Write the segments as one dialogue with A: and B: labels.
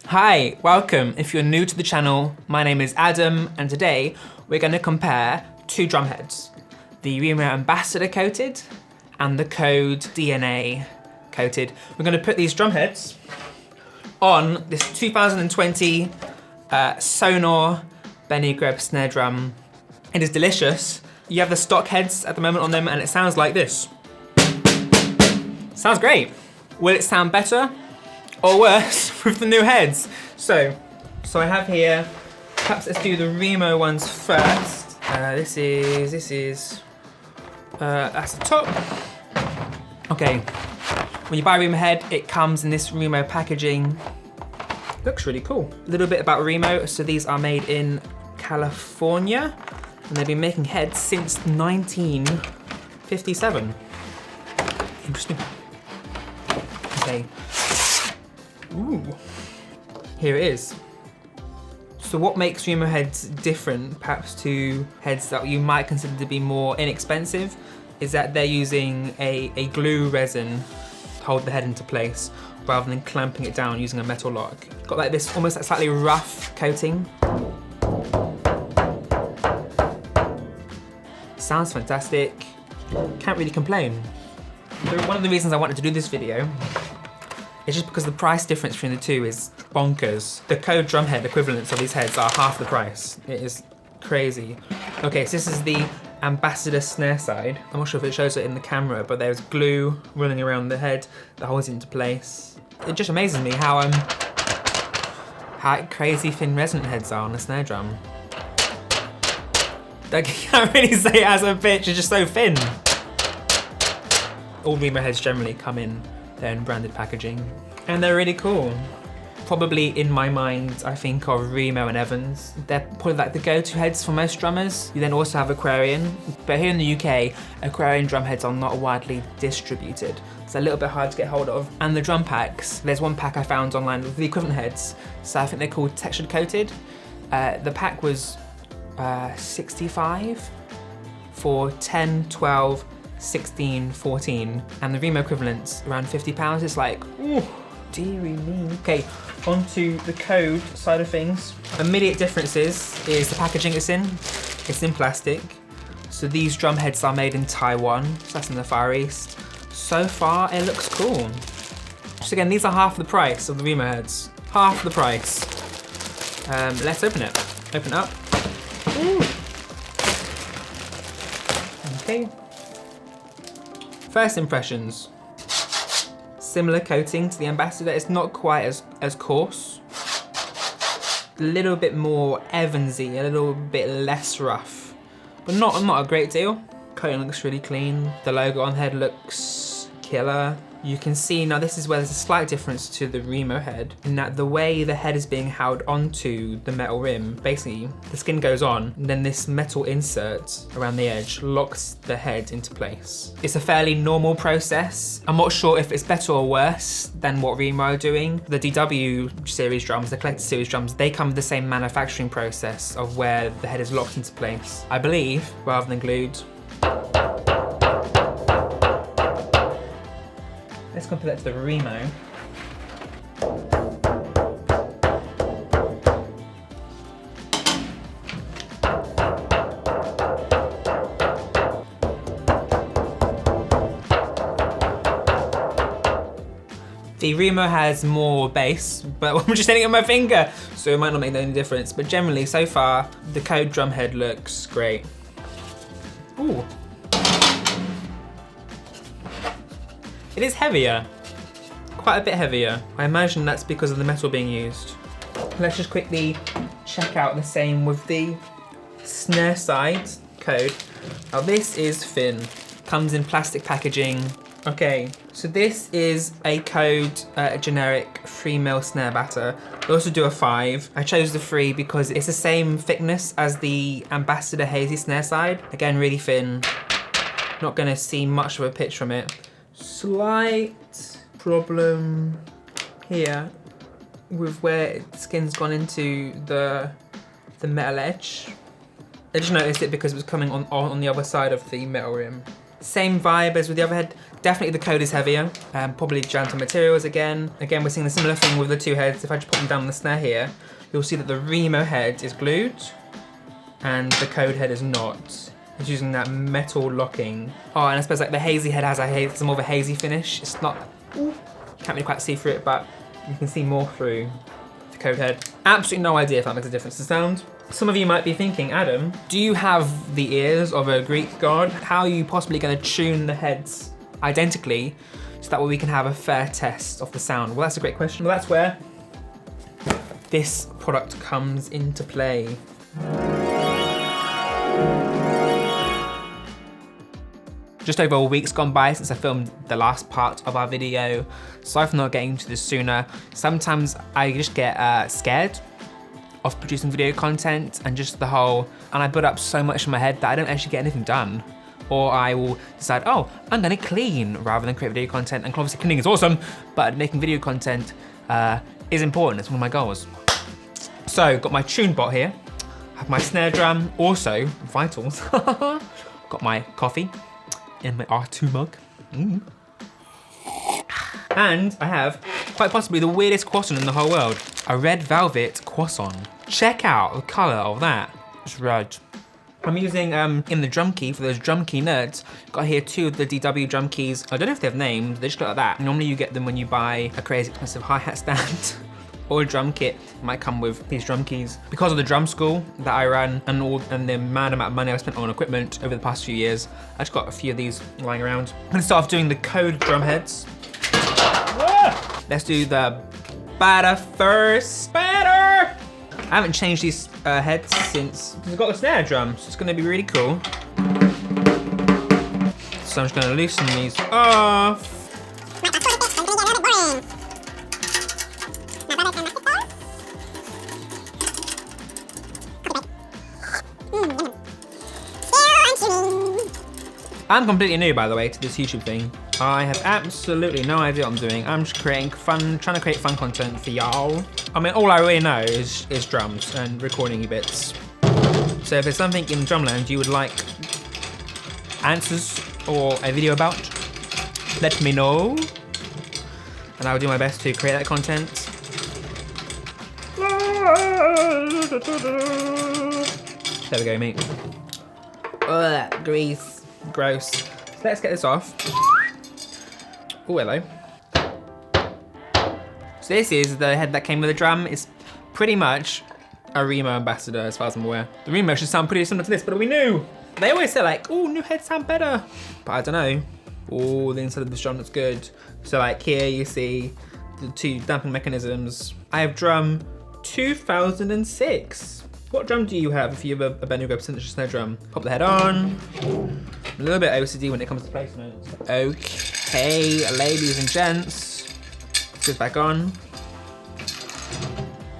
A: Hi, welcome. If you're new to the channel, my name is Adam, and today we're going to compare two drum heads. The Remo Ambassador coated and the Code DNA coated. We're going to put these drum heads on this 2020 Sonor Benny Greb snare drum. It is delicious. You have the stock heads at the moment on them and it sounds like this. Sounds great. Will it sound better or worse with the new heads? So I have here, perhaps let's do the Remo ones first. This is that's the top. Okay, when you buy a Remo head, it comes in this Remo packaging. Looks really cool. A little bit about Remo. So these are made in California and they've been making heads since 1957. Interesting. Okay. Ooh. Here it is. So what makes Remo heads different, perhaps to heads that you might consider to be more inexpensive, is that they're using a glue resin to hold the head into place, rather than clamping it down using a metal lock. Got like this almost like slightly rough coating. Sounds fantastic. Can't really complain. One of the reasons I wanted to do this video is just because the price difference between the two is bonkers. The Code Drumhead equivalents of these heads are half the price. It is crazy. Okay, so this is the Ambassador snare side. I'm not sure if it shows it in the camera, but there's glue running around the head that holds it into place. It just amazes me how crazy thin resonant heads are on a snare drum. I can't really say it as a pitch, it's just so thin. All Remo heads generally come in their own branded packaging, and they're really cool. Probably in my mind, I think of Remo and Evans. They're probably like the go-to heads for most drummers. You then also have Aquarian, but here in the UK, Aquarian drum heads are not widely distributed. It's a little bit hard to get hold of. And the drum packs, there's one pack I found online with the equivalent heads. So I think they're called textured coated. The pack was 65 for 10, 12, 16, 14, and the Remo equivalent's around £50. It's like, ooh, dearie me. Okay, onto the Code side of things. Immediate differences is the packaging it's in. It's in plastic. So these drum heads are made in Taiwan, so that's in the Far East. So far, it looks cool. So again, these are half the price of the Remo heads. Half the price. Let's open it. Open it up. Ooh. Okay. First impressions. Similar coating to the Ambassador. It's not quite as coarse. A little bit more Evansy, a little bit less rough, but not a great deal. Coating looks really clean. The logo on the head looks killer. You can see now this is where there's a slight difference to the Remo head, in that the way the head is being held onto the metal rim, basically the skin goes on and then this metal insert around the edge locks the head into place. It's a fairly normal process. I'm not sure if it's better or worse than what Remo are doing. The DW series drums, the collector series drums, they come with the same manufacturing process of where the head is locked into place, I believe, rather than glued. Let's compare that to the Remo. The Remo has more bass, but I'm just hitting it on my finger, so it might not make any difference. But generally, so far, the Code Drumhead looks great. Ooh. It is heavier, quite a bit heavier. I imagine that's because of the metal being used. Let's just quickly check out the same with the snare side Code. Now this is thin, comes in plastic packaging. Okay, so this is a Code generic 3mm snare batter. We also do a 5. I chose the 3 because it's the same thickness as the Ambassador Hazy snare side. Again, really thin. Not gonna see much of a pitch from it. Slight problem here with where the skin's gone into the metal edge. I just noticed it because it was coming on the other side of the metal rim. Same vibe as with the other head. Definitely the Code is heavier, probably gentle materials again. Again, we're seeing a similar thing with the two heads. If I just put them down on the snare here, you'll see that the Remo head is glued and the Code head is not. It's using that metal locking. Oh, and I suppose like the hazy head has it's more of a hazy finish. It's not, can't really quite see through it, but you can see more through the Code head. Absolutely no idea if that makes a difference to sound. Some of you might be thinking, Adam, do you have the ears of a Greek god? How are you possibly going to tune the heads identically so that way we can have a fair test of the sound? Well, that's a great question. Well, that's where this product comes into play. Just over a week's gone by since I filmed the last part of our video. Sorry for not getting to this sooner. Sometimes I just get scared of producing video content and just the whole, and I build up so much in my head that I don't actually get anything done. Or I will decide, oh, I'm gonna clean rather than create video content. And obviously cleaning is awesome, but making video content is important. It's one of my goals. So, got my Tunebot here. Have my snare drum, also vitals. Got my coffee in my R2 mug. And I have quite possibly the weirdest croissant in the whole world. A red velvet croissant. Check out the color of that. It's red. I'm using, in the drum key, for those drum key nerds, got here 2 of the DW drum keys. I don't know if they have names, they just look like that. Normally you get them when you buy a crazy expensive hi-hat stand or a drum kit. It might come with these drum keys. Because of the drum school that I ran and the mad amount of money I spent on equipment over the past few years, I just got a few of these lying around. I'm gonna start off doing the Code Drumheads. Let's do the batter first. Batter! I haven't changed these heads since I've got the snare drum, so it's gonna be really cool. So I'm just gonna loosen these off. I'm completely new, by the way, to this YouTube thing. I have absolutely no idea what I'm doing. I'm just creating trying to create fun content for y'all. I mean, all I really know is drums and recording bits. So if there's something in Drumland you would like answers or a video about, let me know. And I'll do my best to create that content. There we go, mate. Oh, that grease. Gross. So let's get this off. Oh, hello. So this is the head that came with the drum. It's pretty much a Remo Ambassador as far as I'm aware. The Remo should sound pretty similar to this, but we knew. They always say like, oh, new heads sound better. But I don't know. Oh, the inside of this drum looks good. So like here you see the 2 damping mechanisms. I have drum 2006. What drum do you have if you have a Benny Greb signature snare drum? Pop the head on. A little bit OCD when it comes to placement. Okay, ladies and gents. Put this back on.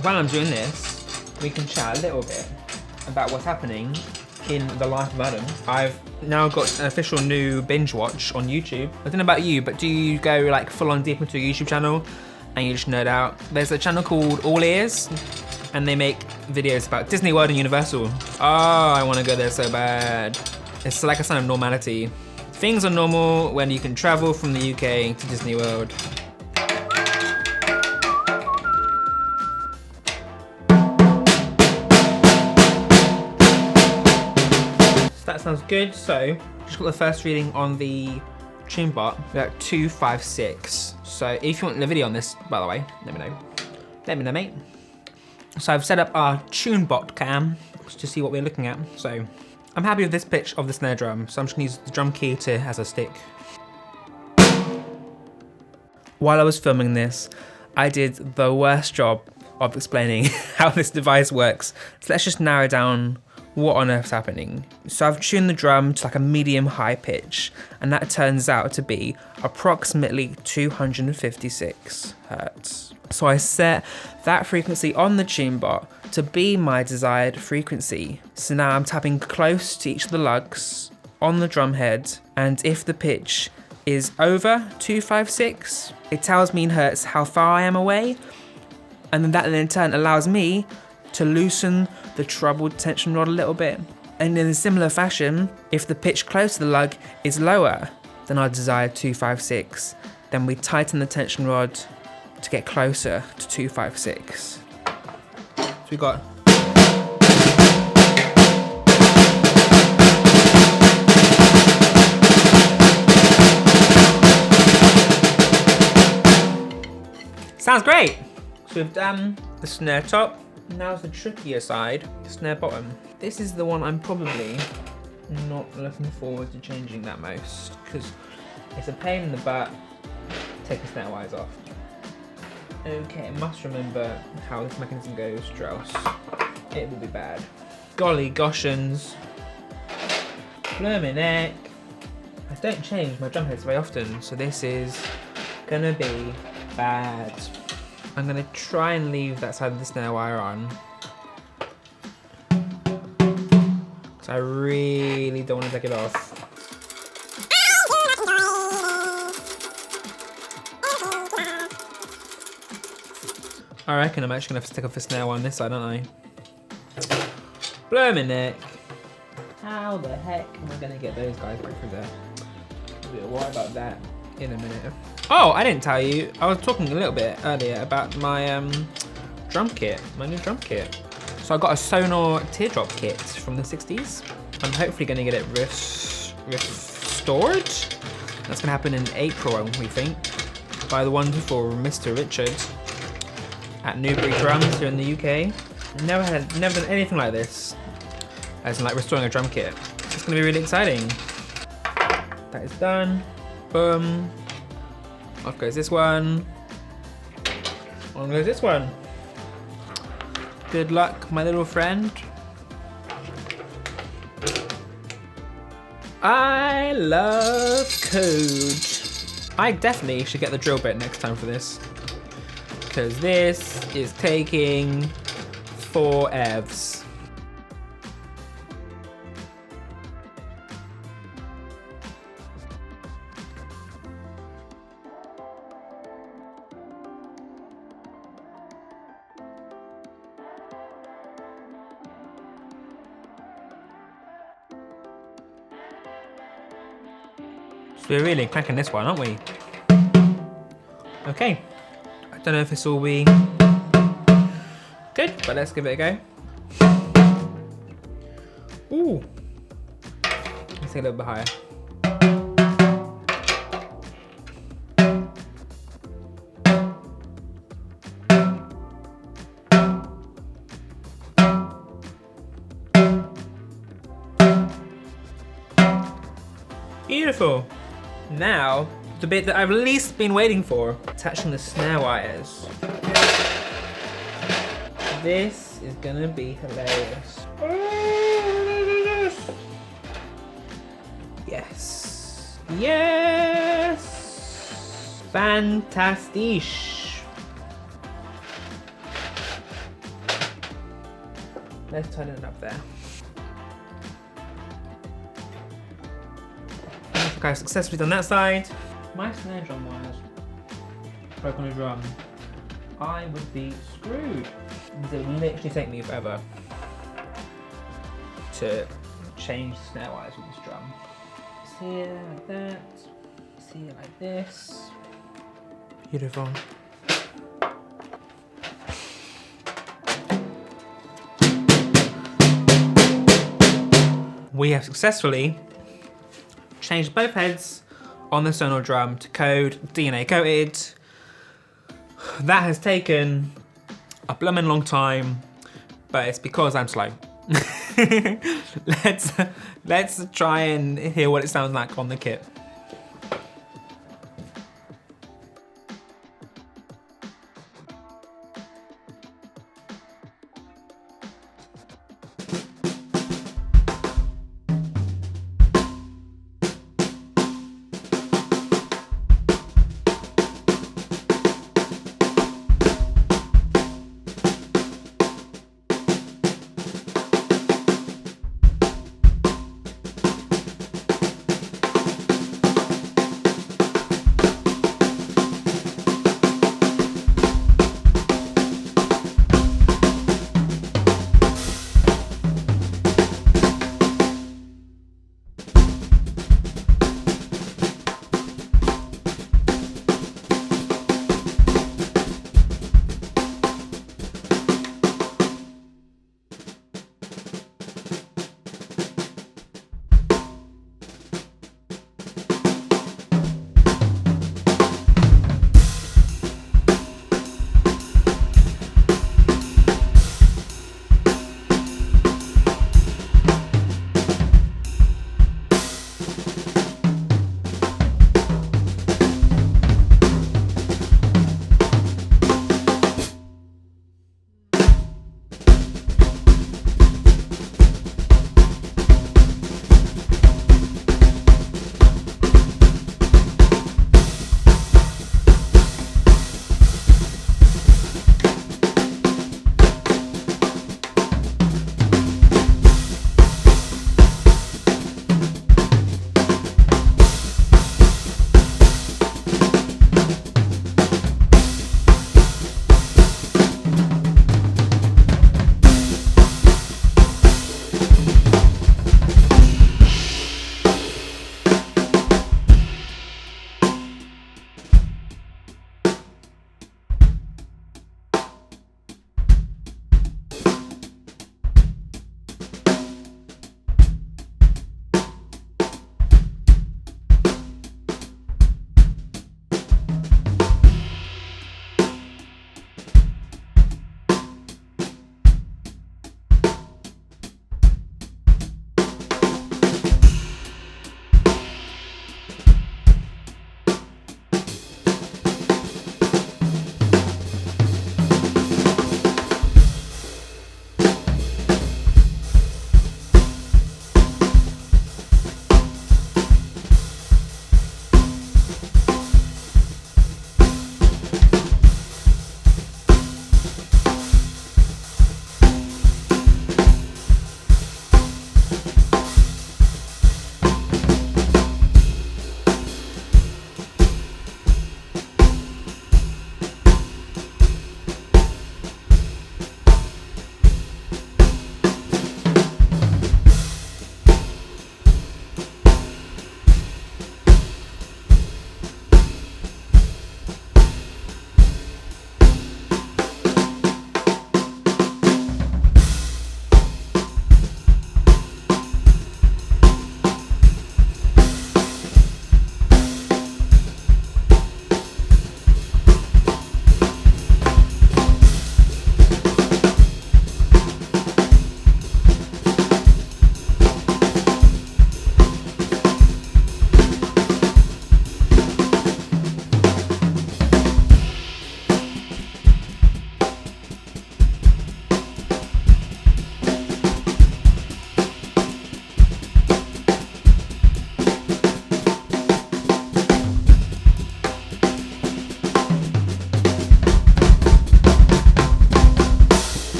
A: While I'm doing this, we can chat a little bit about what's happening in the life of Adam. I've now got an official new binge watch on YouTube. I don't know about you, but do you go like full on deep into a YouTube channel and you just nerd out? There's a channel called All Ears, and they make videos about Disney World and Universal. Oh, I wanna go there so bad. It's like a sign of normality. Things are normal when you can travel from the UK to Disney World. So that sounds good. So, just got the first reading on the Tunebot. We're at 256. So if you want the video on this, by the way, let me know. Let me know, mate. So I've set up our Tunebot cam to see what we're looking at. So I'm happy with this pitch of the snare drum, so I'm just gonna use the drum key as a stick. While I was filming this, I did the worst job of explaining how this device works. So let's just narrow down what on earth's happening. So I've tuned the drum to like a medium high pitch, and that turns out to be approximately 256 Hertz. So I set that frequency on the Tunebot to be my desired frequency. So now I'm tapping close to each of the lugs on the drum head, and if the pitch is over 256, it tells me in Hertz how far I am away, and then that in turn allows me to loosen the treble tension rod a little bit. And in a similar fashion, if the pitch close to the lug is lower than our desired 256, then we tighten the tension rod to get closer to 256. So we got sounds great! So we've done the snare top, now's the trickier side, snare bottom. This is the one I'm probably not looking forward to changing that most, because it's a pain in the butt taking snare wires off. Okay, I must remember how this mechanism goes, Strauss. It will be bad. Golly goshens. Blurmy neck. I don't change my drum heads very often, so this is gonna be bad. I'm gonna try and leave that side of the snare wire on. Because I really don't want to take it off. I reckon I'm actually gonna have to take off the snare wire on this side, aren't I? Blurmy neck. How the heck am I gonna get those guys back through there? I'll worry about that in a minute. Oh, I didn't tell you. I was talking a little bit earlier about my drum kit, my new drum kit. So I got a Sonor teardrop kit from the 60s. I'm hopefully gonna get it restored. That's gonna happen in April, we think, by the wonderful Mr. Richard at Newbury Drums here in the UK. Never done anything like this, as in like restoring a drum kit. It's gonna be really exciting. That is done. Boom. Off goes this one. On goes this one. Good luck, my little friend. I love Code. I definitely should get the drill bit next time for this, because this is taking forevs. So we're really cracking this one, aren't we? Okay. I don't know if this will be good, but let's give it a go. Ooh. Let's take a little bit higher. Beautiful. Now, the bit that I've least been waiting for, attaching the snare wires. This is gonna be hilarious. Yes. Yes. Fantastic. Let's tighten it up there. Okay, I've successfully done that side. My snare drum wires broke on a drum. I would be screwed. It would literally take me forever to change the snare wires with this drum. See it like that. See it like this. Beautiful. We have successfully changed both heads on the Sonor drum to Code DNA coated. That has taken a blooming long time, but it's because I'm slow. Let's try and hear what it sounds like on the kit.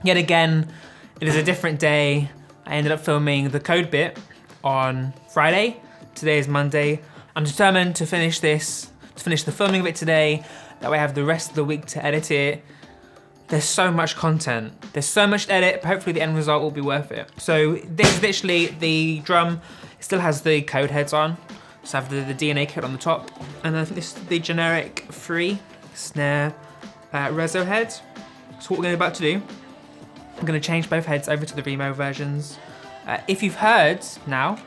A: Yet again, it is a different day. I ended up filming the code bit on Friday. Today is Monday. I'm determined to finish this, to finish the filming of it today. That way I have the rest of the week to edit it. There's so much content. There's so much to edit, but hopefully the end result will be worth it. So this is literally the drum. It still has the code heads on. So I have the DNA kit on the top. And I think this is the generic free snare reso head. So what we're about to do, I'm gonna change both heads over to the Remo versions. If you've heard now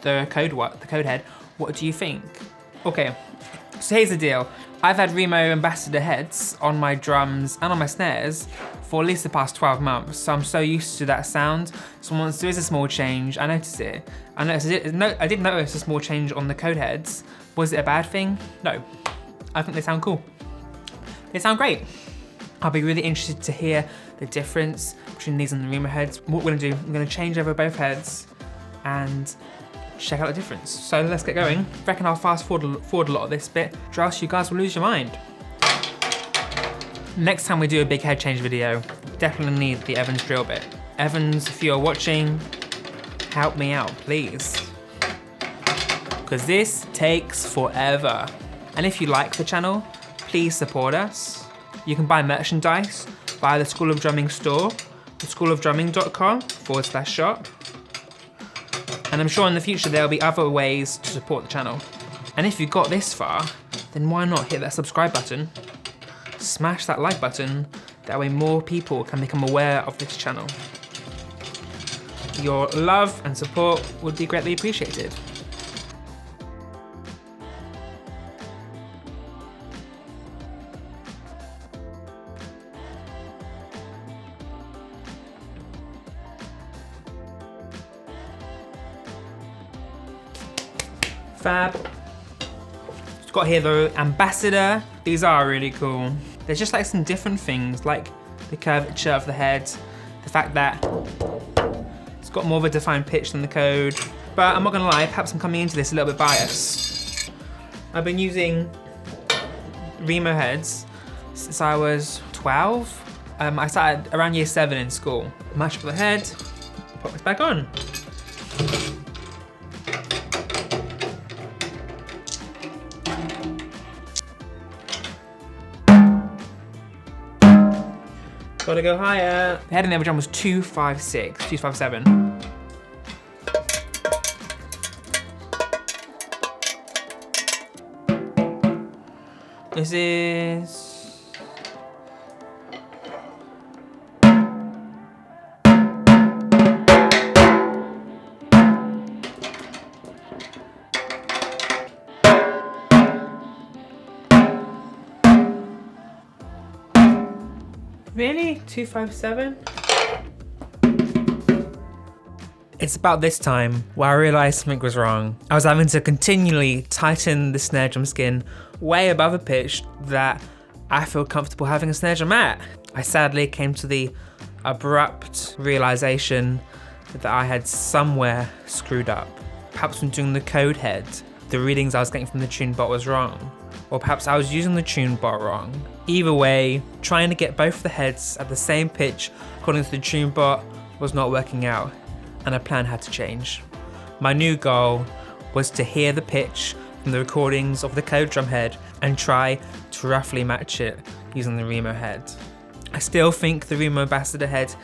A: the code head, what do you think? Okay, so here's the deal. I've had Remo Ambassador heads on my drums and on my snares for at least the past 12 months, so I'm so used to that sound. So once there is a small change, I notice it. I did notice a small change on the code heads. Was it a bad thing? No, I think they sound cool. They sound great. I'll be really interested to hear the difference between these and the Remo heads. What we're gonna do, I'm gonna change over both heads and check out the difference. So let's get going. I reckon I'll fast forward a lot of this bit, or else you guys will lose your mind. Next time we do a big head change video, definitely need the Evans drill bit. Evans, if you're watching, help me out, please. Because this takes forever. And if you like the channel, please support us. You can buy merchandise via the School of Drumming store, theschoolofdrumming.com/shop. And I'm sure in the future there'll be other ways to support the channel. And if you got this far, then why not hit that subscribe button? Smash that like button, that way more people can become aware of this channel. Your love and support would be greatly appreciated. Fab. Just got here the Ambassador. These are really cool. There's just like some different things, like the curvature of the head, the fact that it's got more of a defined pitch than the code. But I'm not gonna lie, perhaps I'm coming into this a little bit biased. I've been using Remo heads since I was 12. I started around year 7 in school. Match up the head, put this back on. Gotta go higher. The head in the other drum was 256, 257. This is... Really? 257? It's about this time where I realized something was wrong. I was having to continually tighten the snare drum skin way above a pitch that I feel comfortable having a snare drum at. I sadly came to the abrupt realization that I had somewhere screwed up. Perhaps when doing the code head, the readings I was getting from the Tunebot was wrong. Or perhaps I was using the Tunebot wrong. Either way, trying to get both the heads at the same pitch according to the Tunebot was not working out, and a plan had to change. My new goal was to hear the pitch from the recordings of the Code Drumhead and try to roughly match it using the Remo head. I still think the Remo Ambassador head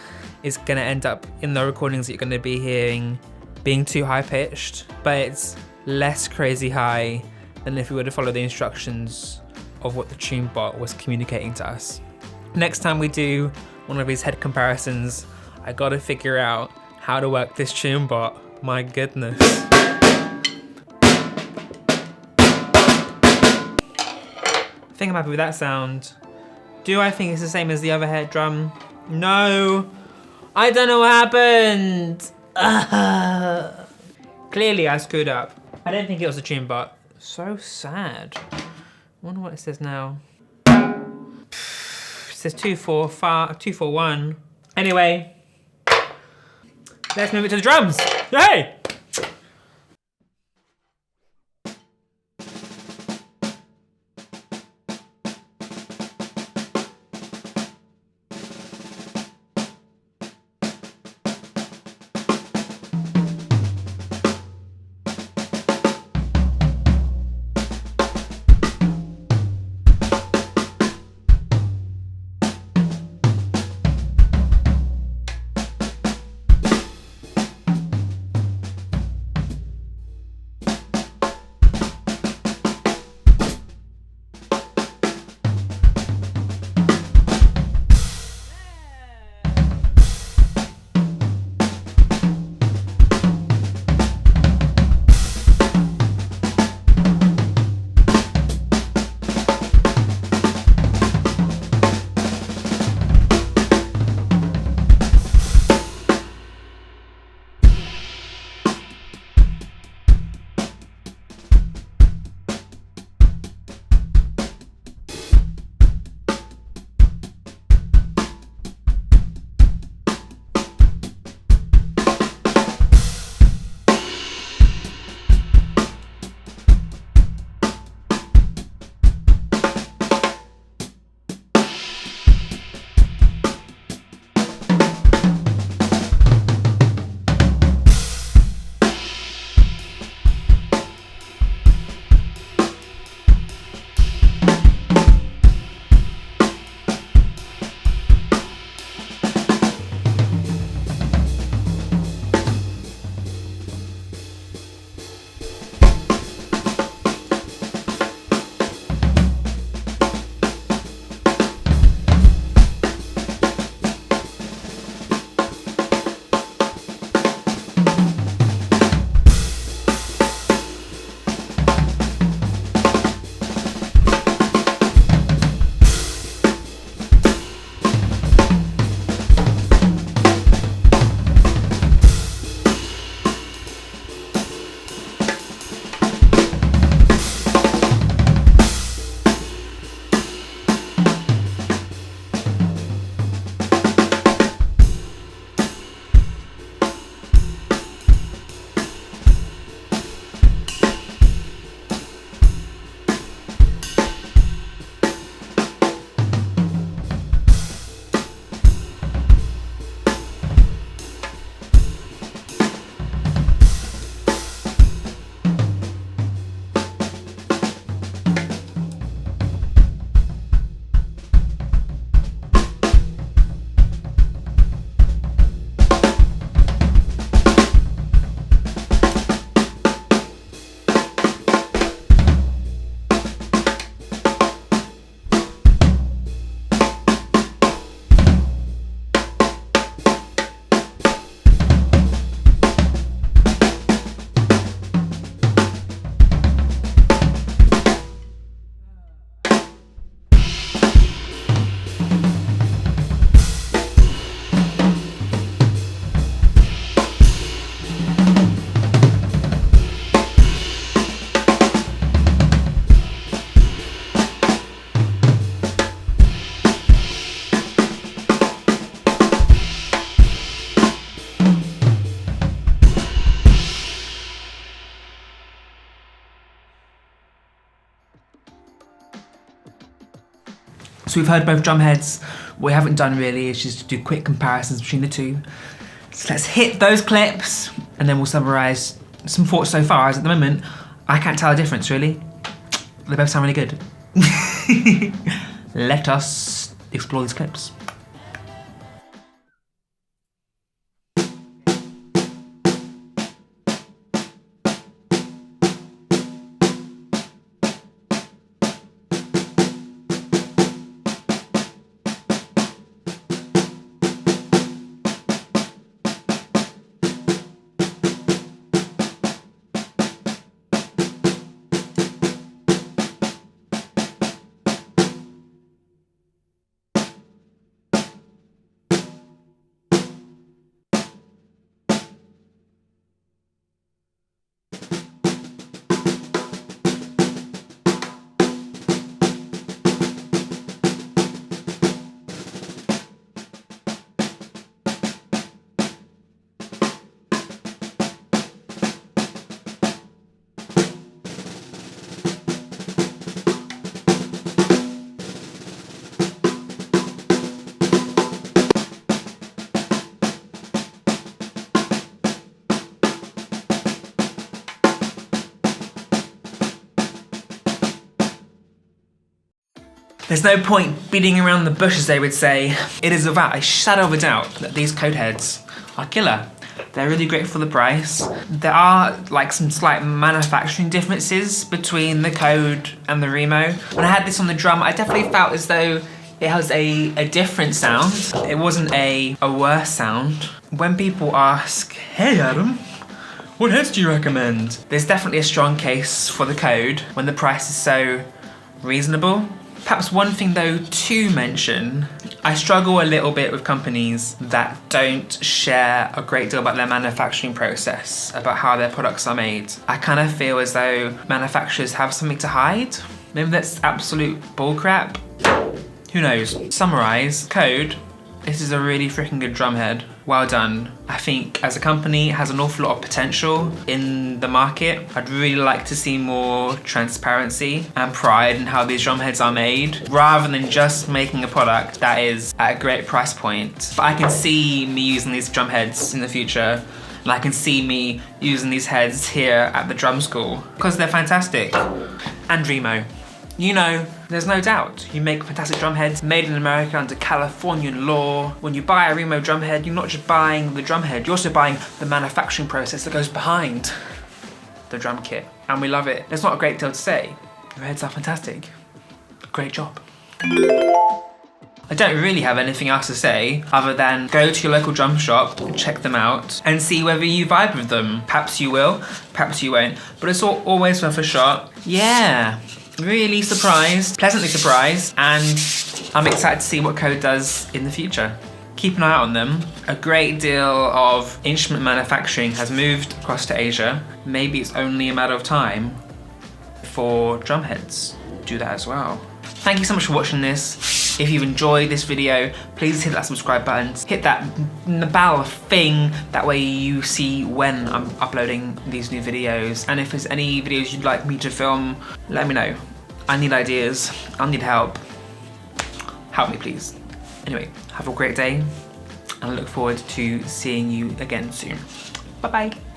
A: is gonna end up in the recordings that you're gonna be hearing being too high pitched, but it's less crazy high than if we were to follow the instructions of what the Tunebot was communicating to us. Next time we do one of these head comparisons, I gotta figure out how to work this Tunebot. My goodness. I think I'm happy with that sound. Do I think it's the same as the other head drum? No. I don't know what happened. Clearly I screwed up. I don't think it was a Tunebot. So sad. I wonder what it says now. It says 241. Anyway, let's move it to the drums. Hey! So we've heard both drum heads. What we haven't done really is just do quick comparisons between the two. So let's hit those clips and then we'll summarize some thoughts so far, as at the moment, I can't tell a difference really. They both sound really good. Let us explore these clips. There's no point beating around the bush, as they would say. It is without a shadow of a doubt that these Code heads are killer. They're really great for the price. There are like some slight manufacturing differences between the Code and the Remo. When I had this on the drum, I definitely felt as though it has a different sound. It wasn't a worse sound. When people ask, hey Adam, what heads do you recommend? There's definitely a strong case for the Code when the price is so reasonable. Perhaps one thing though to mention, I struggle a little bit with companies that don't share a great deal about their manufacturing process, about how their products are made. I kind of feel as though manufacturers have something to hide. Maybe that's absolute bullcrap. Who knows? Summarize, Code, this is a really freaking good drum head. Well done. I think as a company, it has an awful lot of potential in the market. I'd really like to see more transparency and pride in how these drum heads are made, rather than just making a product that is at a great price point. But I can see me using these drum heads in the future, and I can see me using these heads here at the drum school, because they're fantastic. And Remo. You know, there's no doubt, you make fantastic drum heads made in America under Californian law. When you buy a Remo drum head, you're not just buying the drum head, you're also buying the manufacturing process that goes behind the drum kit. And we love it. There's not a great deal to say. Your heads are fantastic. Great job. I don't really have anything else to say other than go to your local drum shop, check them out, and see whether you vibe with them. Perhaps you will, perhaps you won't, but it's always worth a shot. Yeah. Really surprised, pleasantly surprised, and I'm excited to see what Code does in the future. Keep an eye out on them. A great deal of instrument manufacturing has moved across to Asia. Maybe it's only a matter of time for drumheads do that as well. Thank you so much for watching this. If you've enjoyed this video, please hit that subscribe button, hit that bell thing, that way you see when I'm uploading these new videos. And if there's any videos you'd like me to film, let me know. I need ideas, I need help. Help me please. Anyway, have a great day, and I look forward to seeing you again soon. Bye bye.